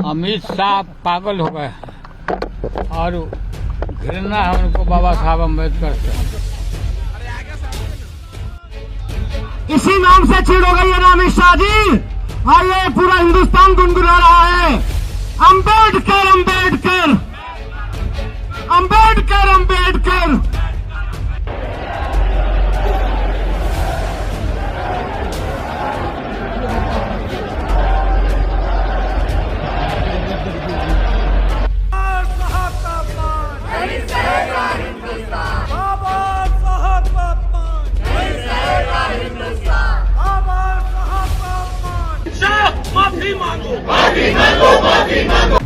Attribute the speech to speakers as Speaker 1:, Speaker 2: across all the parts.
Speaker 1: अमित शाह पागल हो गए हैं और घृणा है उनको बाबा साहब अम्बेडकर से।
Speaker 2: इसी नाम से चिढ़ हो गई है ना अमित शाह जी। और ये पूरा हिंदुस्तान गुनगुना रहा है अम्बेडकर अम्बेडकर अम्बेडकर अम्बेडकर।
Speaker 3: माफी मांगो, माफी मांगो, माफी मांगो।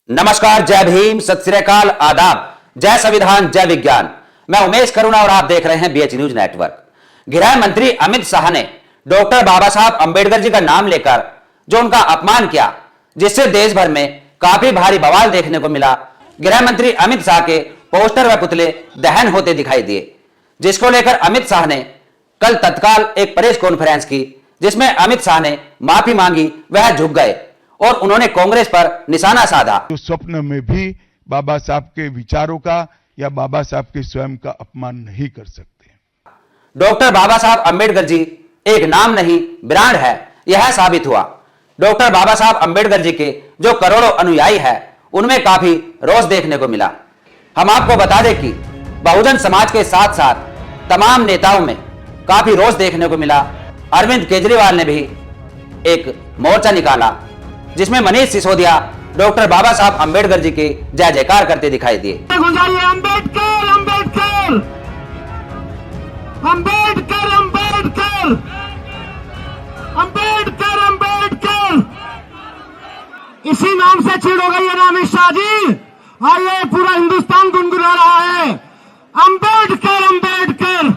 Speaker 4: नमस्कार, जय भीम, सत श्री अकाल, आदाब, जय संविधान, जय विज्ञान। मैं उमेश करुणा और आप देख रहे हैं बीएच न्यूज नेटवर्क। गृह मंत्री अमित शाह ने डॉक्टर बाबा साहब अम्बेडकर जी का नाम लेकर जो उनका अपमान किया, जिससे देश भर में काफी भारी बवाल देखने को मिला। गृह मंत्री अमित शाह के पोस्टर व पुतले दहन होते दिखाई दिए, जिसको लेकर अमित शाह ने कल तत्काल एक प्रेस कॉन्फ्रेंस की, जिसमें अमित शाह ने माफी मांगी। वह झुक गए और उन्होंने कांग्रेस पर निशाना साधा।
Speaker 5: तो स्वप्न में भी बाबा साहब के विचारों का या बाबा साहब के स्वयं का अपमान नहीं कर सकते।
Speaker 4: डॉक्टर बाबा साहब अम्बेडकर जी एक नाम नहीं, ब्रांड है, यह साबित हुआ। डॉक्टर बाबा साहब अम्बेडकर जी के जो करोड़ों अनुयायी है, उनमें काफी रोष देखने को मिला। हम आपको बता दें कि बहुजन समाज के साथ साथ तमाम नेताओं में काफी रोष देखने को मिला। अरविंद केजरीवाल ने भी एक मोर्चा निकाला, जिसमें मनीष सिसोदिया डॉक्टर बाबा साहब अम्बेडकर जी के जय जयकार करते दिखाई दिए।
Speaker 2: अम्बेडकर अम्बेडकर अम्बेडकर अम्बेडकर अम्बेडकर अम्बेडकर। इसी नाम से चिढ़ हो गई है ना अमित शाह जी। और ये पूरा हिंदुस्तान गुनगुना रहा है अम्बेडकर अम्बेडकर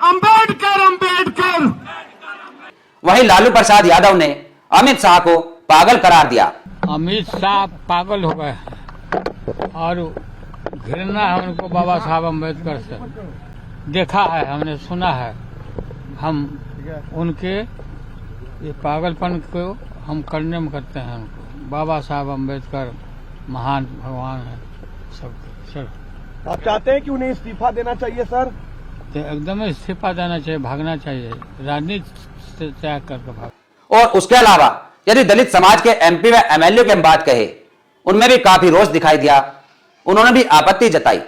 Speaker 2: अम्बेडकर अम्बेडकर।
Speaker 1: वहीं
Speaker 4: लालू प्रसाद यादव ने अमित शाह को पागल करार दिया।
Speaker 1: अमित शाह पागल हो गए हैं और घृणा है उनको बाबा साहब अम्बेडकर से। देखा है, हमने सुना है, हम उनके ये पागलपन को हम करने में करते हैं उनको। बाबा साहब अम्बेडकर महान भगवान है सब।
Speaker 6: आप चाहते हैं कि उन्हें इस्तीफा देना चाहिए सर?
Speaker 1: तो एकदम इस्तीफा देना चाहिए, भागना चाहिए, राजनीति से त्याग करके भाग।
Speaker 4: और उसके अलावा यदि दलित समाज के एमपी व एमएलए की हम बात कहें, उनमें भी काफी रोष दिखाई दिया। उन्होंने भी आपत्ति जताई।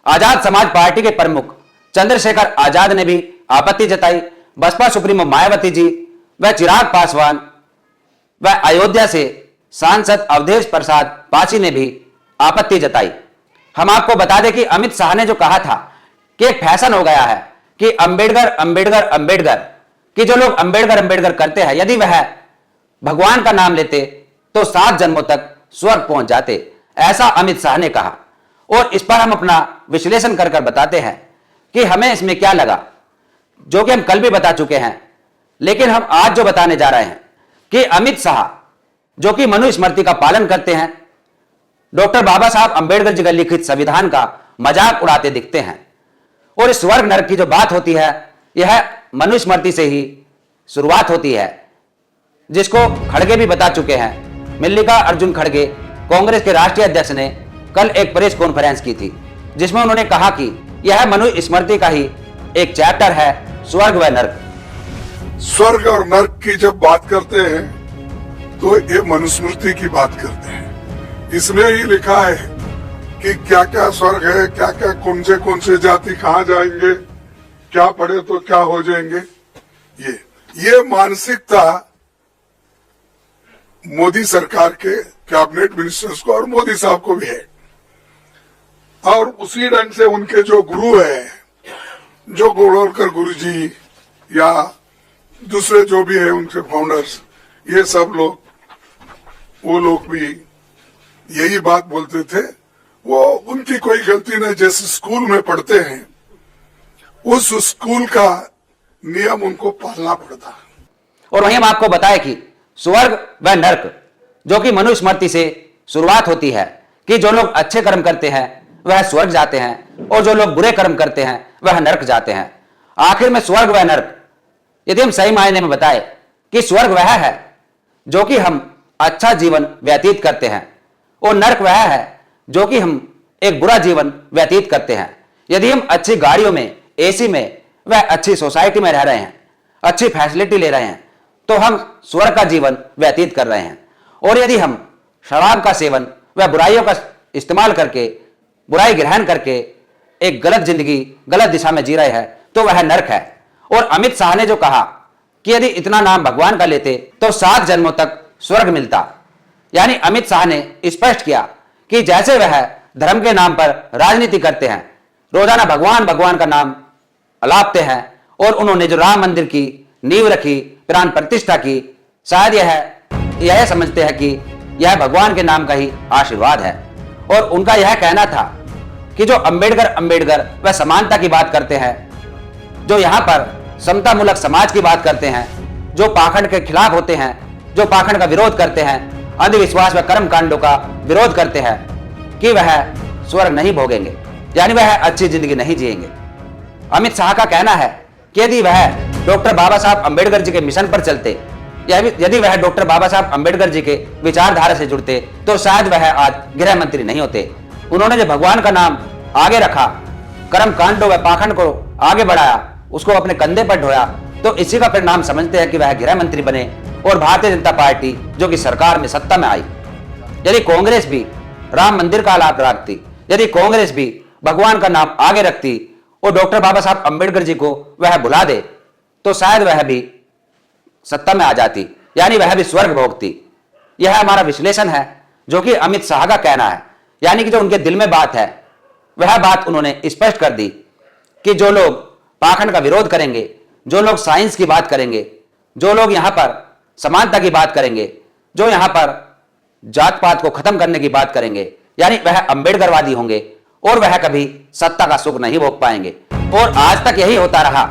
Speaker 4: आजाद समाज पार्टी के प्रमुख चंद्रशेखर आजाद ने भी आपत्ति जताई। बसपा सुप्रीमो मायावती जी व चिराग पासवान व अयोध्या से सांसद अवधेश प्रसाद पासी ने भी आपत्ति जताई। हम आपको बता दें कि अमित शाह ने जो कहा था कि एक फैशन हो गया है कि अम्बेडकर अम्बेडकर अम्बेडकर, कि जो लोग अम्बेडकर अम्बेडकर करते हैं, यदि वह भगवान का नाम लेते तो 7 जन्मों तक स्वर्ग पहुंच जाते, ऐसा अमित शाह ने कहा। और इस पर हम अपना विश्लेषण कर बताते हैं कि हमें इसमें क्या लगा, जो कि हम कल भी बता चुके हैं। लेकिन हम आज जो बताने जा रहे हैं कि अमित शाह, जो कि मनुस्मृति का पालन करते हैं, डॉक्टर बाबा साहब अम्बेडकर जी का लिखित संविधान का मजाक उड़ाते दिखते हैं। और इस स्वर्ग नरक की जो बात होती है, यह मनुस्मृति से ही शुरुआत होती है, जिसको खड़गे भी बता चुके हैं। मल्लिका अर्जुन खड़गे, कांग्रेस के राष्ट्रीय अध्यक्ष, ने कल एक प्रेस कॉन्फ्रेंस की थी, जिसमें उन्होंने कहा कि यह मनुस्मृति का ही एक चैप्टर है, स्वर्ग व नरक।
Speaker 7: स्वर्ग और नरक की जब बात करते हैं तो ये मनुस्मृति की बात करते हैं। इसमें ही लिखा है कि क्या क्या स्वर्ग है, क्या क्या कौन से जाति कहाँ जाएंगे, क्या पढ़े तो क्या हो जाएंगे। ये मानसिकता मोदी सरकार के कैबिनेट मिनिस्टर्स को और मोदी साहब को भी है। और उसी ढंग से उनके जो गुरु है, जो गोलवलकर गुरु जी या दूसरे जो भी है उनके फाउंडर्स, ये सब लोग, वो लोग भी यही बात बोलते थे। वो उनकी कोई गलती नहीं, जैसे स्कूल में पढ़ते हैं उस स्कूल का नियम उनको पालना पड़ता।
Speaker 4: और वहीं हम आपको बताएं कि स्वर्ग व नरक, जो कि मनुस्मृति से शुरुआत होती है, कि जो लोग अच्छे कर्म करते हैं वह स्वर्ग जाते हैं और जो लोग बुरे कर्म करते हैं वह नरक जाते हैं। आखिर में स्वर्ग व नर्क, यदि हम सही मायने में बताएं कि स्वर्ग वह है जो कि हम अच्छा जीवन व्यतीत करते हैं और नर्क वह है जो कि हम एक बुरा जीवन व्यतीत करते हैं। यदि हम अच्छी गाड़ियों में, एसी में, वह अच्छी सोसाइटी में रह रहे हैं, अच्छी फैसिलिटी ले रहे हैं, तो हम स्वर्ग का जीवन व्यतीत कर रहे हैं। और यदि हम शराब का सेवन व बुराइयों का इस्तेमाल करके, बुराई ग्रहण करके एक गलत जिंदगी, गलत दिशा में जी रहे हैं, तो वह नर्क है। और अमित शाह ने जो कहा कि यदि इतना नाम भगवान का लेते तो 7 जन्मों तक स्वर्ग मिलता, यानी अमित शाह ने स्पष्ट किया कि जैसे वह धर्म के नाम पर राजनीति करते हैं, रोजाना भगवान भगवान का नाम अलापते हैं, और उन्होंने जो राम मंदिर की नींव रखी, प्राण प्रतिष्ठा की, शायद यह समझते हैं कि यह भगवान के नाम का ही आशीर्वाद है। और उनका यह कहना था कि जो अंबेडकर वह समानता की बात करते हैं, जो यहां पर समतामूलक समाज की बात करते हैं, जो पाखंड के खिलाफ होते हैं, जो पाखंड का विरोध करते हैं, अंधविश्वास व कर्म कांडों का विरोध करते हैं, कि वह स्वर्ग नहीं भोगेंगे, यानी वह अच्छी जिंदगी नहीं जिएंगे। अमित शाह का कहना है कि यदि वह डॉक्टर बाबा साहब अंबेडकर जी के मिशन पर चलते, यदि वह डॉक्टर बाबा साहब अंबेडकर जी के विचारधारा से जुड़ते, तो शायद वह आज गृह मंत्री नहीं होते। उन्होंने जो भगवान का नाम आगे रखा, कर्म कांडों व पाखंड को आगे बढ़ाया, उसको अपने कंधे पर ढोया, तो इसी का परिणाम समझते हैं कि वह गृह मंत्री बने और भारतीय जनता पार्टी जो कि सरकार में सत्ता में आई। यदि कांग्रेस भी राम मंदिर का आलाप रखती, यदि कांग्रेस भी भगवान का नाम आगे रखती और डॉक्टर बाबा साहब अंबेडकर जी को वह बुला दे, तो शायद वह भी सत्ता में आ जाती, यानी वह भी स्वर्ग भोगती। यह हमारा विश्लेषण है जो कि अमित शाह का कहना है, यानी कि जो उनके दिल में बात है वह बात उन्होंने स्पष्ट कर दी कि जो लोग पाखंड का विरोध करेंगे, जो लोग साइंस की बात करेंगे, जो लोग यहां पर समानता की बात करेंगे, जो यहां पर जात पात को खत्म करने की बात करेंगे, यानी वह अंबेडकरवादी होंगे और वह कभी सत्ता का सुख नहीं भोग पाएंगे। और आज तक यही होता रहा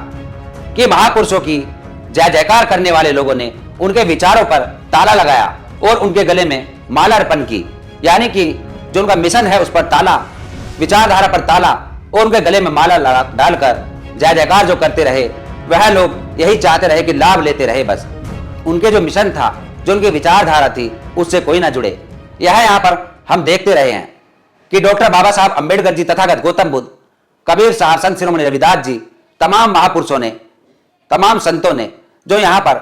Speaker 4: कि महापुरुषों की जय जयकार करने वाले लोगों ने उनके विचारों पर ताला लगाया और उनके गले में माला अर्पण की, यानी कि जो उनका मिशन है उस पर ताला, विचारधारा पर ताला, और उनके गले में माला डालकर जय जयकार जो करते रहे, वह लोग यही चाहते रहे कि लाभ लेते रहे बस। उनके जो मिशन था, जो उनकी विचारधारा थी, उससे कोई ना जुड़े। यह यहाँ पर हम देखते रहे हैं कि डॉक्टर बाबा साहब अंबेडकर जी, तथागत गौतम बुद्ध, कबीर साहब, संत शिरोमणि रविदास जी, तमाम महापुरुषों ने, तमाम संतों ने जो यहाँ पर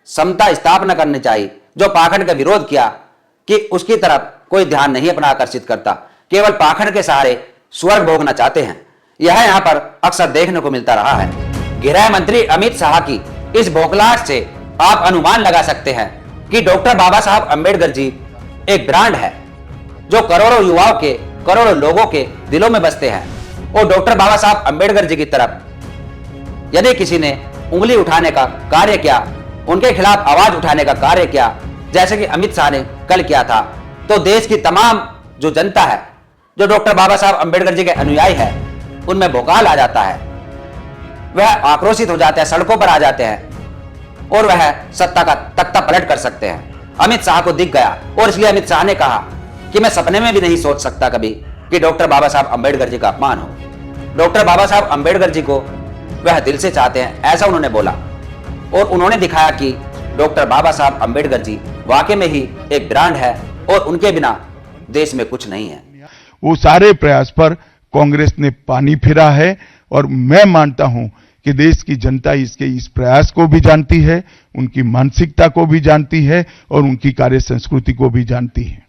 Speaker 4: समता स्थापना करनी चाहिए, जो पाखंड का विरोध किया, कि उसकी तरफ कोई ध्यान नहीं अपना आकर्षित करता, केवल पाखंड के सहारे स्वर्ग भोगना चाहते हैं। यह यहाँ पर अक्सर देखने को मिलता रहा है। गृह मंत्री अमित शाह की इस बौखलाहट से आप अनुमान लगा सकते हैं कि डॉक्टर बाबा साहब अंबेडकर जी एक ब्रांड है जो करोड़ों युवाओं के, करोड़ों लोगों के दिलों में बसते हैं। और डॉक्टर बाबा साहब अंबेडकर जी की तरफ यदि किसी ने उंगली उठाने का कार्य किया, उनके खिलाफ आवाज उठाने का कार्य किया, जैसे कि अमित शाह ने कल किया था, तो देश की तमाम जो जनता है, जो डॉक्टर बाबा साहब अंबेडकर जी के अनुयायी है, उनमें भोकाल आ जाता है, वह आक्रोशित हो जाते हैं, सड़कों पर आ जाते हैं और वह सत्ता का तख्ता पलट कर सकते हैं। अमित शाह को दिख गया और इसलिए अमित शाह ने कहा कि मैं सपने में भी नहीं सोच सकता कभी कि डॉक्टर बाबा साहब अंबेडकर जी का अपमान हो। डॉक्टर बाबा साहब अंबेडकर जी को वह दिल से चाहते हैं, ऐसा उन्होंने बोला। और उन्होंने दिखाया कि डॉक्टर बाबा साहब अंबेडकर जी वाकई में ही एक ब्रांड है और उनके बिना देश में कुछ नहीं है।
Speaker 5: वो सारे प्रयास पर कांग्रेस ने पानी फिरा है और मैं मानता हूं कि देश की जनता इसके इस प्रयास को भी जानती है, उनकी मानसिकता को भी जानती है और उनकी कार्य संस्कृति को भी जानती है।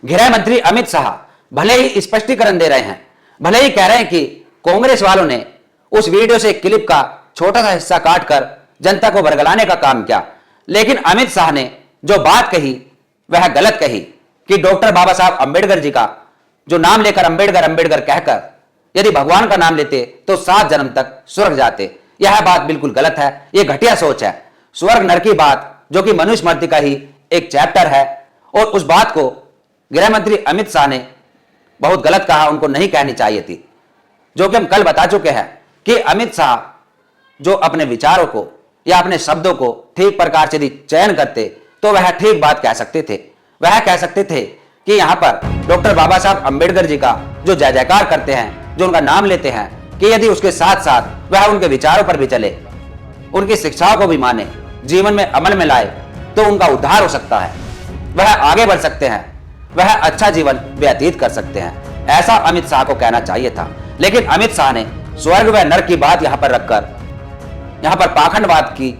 Speaker 4: गृह मंत्री अमित शाह भले ही स्पष्टीकरण दे रहे हैं, भले ही कह रहे हैं कि कांग्रेस वालों ने उस वीडियो से क्लिप का छोटा सा हिस्सा काटकर जनता को बरगलाने का काम किया, लेकिन अमित शाह ने जो बात कही वह गलत कही कि डॉक्टर बाबा साहब अंबेडकर जी का जो नाम लेकर अंबेडकर अंबेडकर कहकर यदि भगवान का नाम लेते तो 7 जन्म तक स्वर्ग जाते। यह बात बिल्कुल गलत है, यह घटिया सोच है। स्वर्ग नरक की बात जो कि मनुष्य मर्ति का ही एक चैप्टर है, और उस बात को गृह मंत्री अमित शाह ने बहुत गलत कहा, उनको नहीं कहनी चाहिए थी। जो कि हम कल बता चुके हैं कि अमित शाह जो अपने विचारों को या अपने शब्दों को ठीक प्रकार से यदि चयन करते तो वह ठीक बात कह सकते थे। वह कह सकते थे कि यहां पर डॉक्टर बाबा साहब अंबेडकर जी का जो जय जयकार करते हैं, जो उनका नाम लेते हैं, कि यदि उसके साथ साथ वह उनके विचारों पर भी चले, उनकी शिक्षाओं को भी माने, जीवन में अमल में लाए, तो उनका उद्धार हो सकता है, वह आगे बढ़ सकते हैं, वह अच्छा जीवन व्यतीत कर सकते हैं। ऐसा अमित शाह को कहना चाहिए था। लेकिन अमित शाह ने स्वर्ग व नरक की बात यहां पर रखकर यहां पर पाखंडवाद की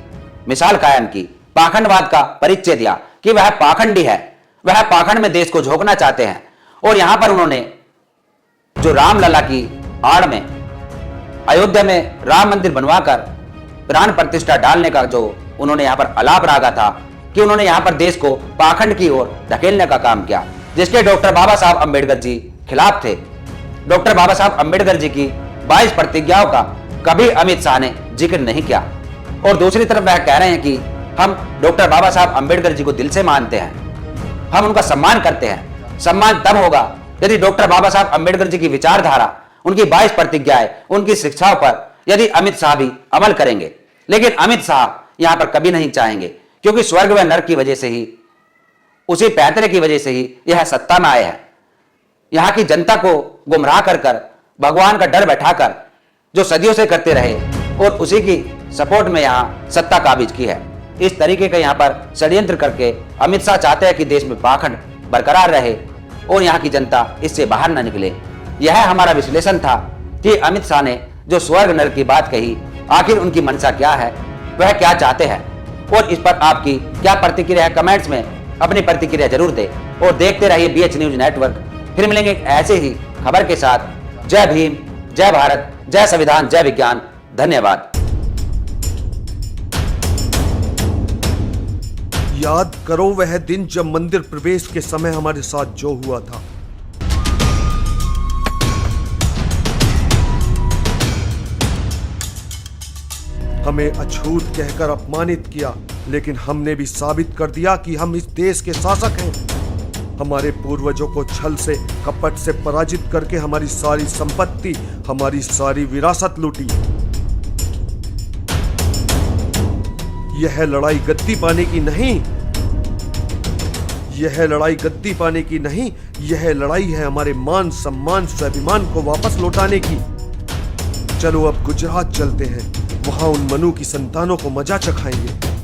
Speaker 4: मिसाल कायम की, पाखंडवाद का परिचय दिया कि वह पाखंडी है, वह पाखंड में देश को झोंकना चाहते हैं। और यहां पर उन्होंने जो रामलला की आड़ में अयोध्या में राम मंदिर बनवाकर प्राण प्रतिष्ठा डालने का जो उन्होंने यहां पर आलाप रागा था कि उन्होंने यहां पर देश को पाखंड की ओर धकेलने का काम किया, जिसके डॉक्टर बाबा साहब अंबेडकर जी खिलाफ थे। डॉक्टर बाबा साहब अंबेडकर जी की 22 प्रतिज्ञाओं का कभी अमित शाह ने जिक्र नहीं किया। और दूसरी तरफ वह कह रहे हैं कि हम डॉक्टर बाबा साहब अंबेडकर जी को दिल से मानते हैं, हम उनका सम्मान करते हैं। सम्मान तब होगा यदि डॉक्टर बाबा साहब अंबेडकर जी की विचारधारा, उनकी 22 प्रतिज्ञाएं, उनकी शिक्षाओं पर यदि अमित शाह भी अमल करेंगे। लेकिन अमित शाह यहां पर कभी नहीं चाहेंगे, क्योंकि स्वर्ग व नरक की वजह से ही, उसी पैतरे की वजह से ही यह सत्ता में आए हैं। यहां की जनता को गुमराह कर कर, भगवान का डर बैठाकर जो सदियों से करते रहे और उसी की सपोर्ट में यहां सत्ता काबिज की है। इस तरीके का यहां पर षड्यंत्र करके अमित शाह चाहते हैं कि देश में पाखंड बरकरार रहे और यहां की जनता इससे बाहर न निकले। यह हमारा विश्लेषण था कि अमित शाह ने जो स्वर्ग नरक की बात कही, आखिर उनकी मंशा क्या है, वह क्या चाहते हैं, और इस पर आपकी क्या प्रतिक्रिया है, कमेंट्स में अपनी प्रतिक्रिया जरूर दें। और देखते रहिए BH न्यूज नेटवर्क। फिर मिलेंगे ऐसे ही खबर के साथ। जय भीम, जय भारत, जय संविधान, जय विज्ञान। धन्यवाद।
Speaker 6: याद करो वह दिन जब मंदिर प्रवेश के समय हमारे साथ जो हुआ था। हमें अछूत कहकर अपमानित किया, लेकिन हमने भी साबित कर दिया कि हम इस देश के शासक हैं। हमारे पूर्वजों को छल से, कपट से पराजित करके हमारी सारी संपत्ति, हमारी सारी विरासत लूटी। यह लड़ाई गद्दी पाने की नहीं, यह लड़ाई गद्दी पाने की नहीं, यह लड़ाई है हमारे मान सम्मान स्वाभिमान को वापस लौटाने की। चलो अब गुजरात चलते हैं, वहां उन मनु की संतानों को मजा चखाएंगे।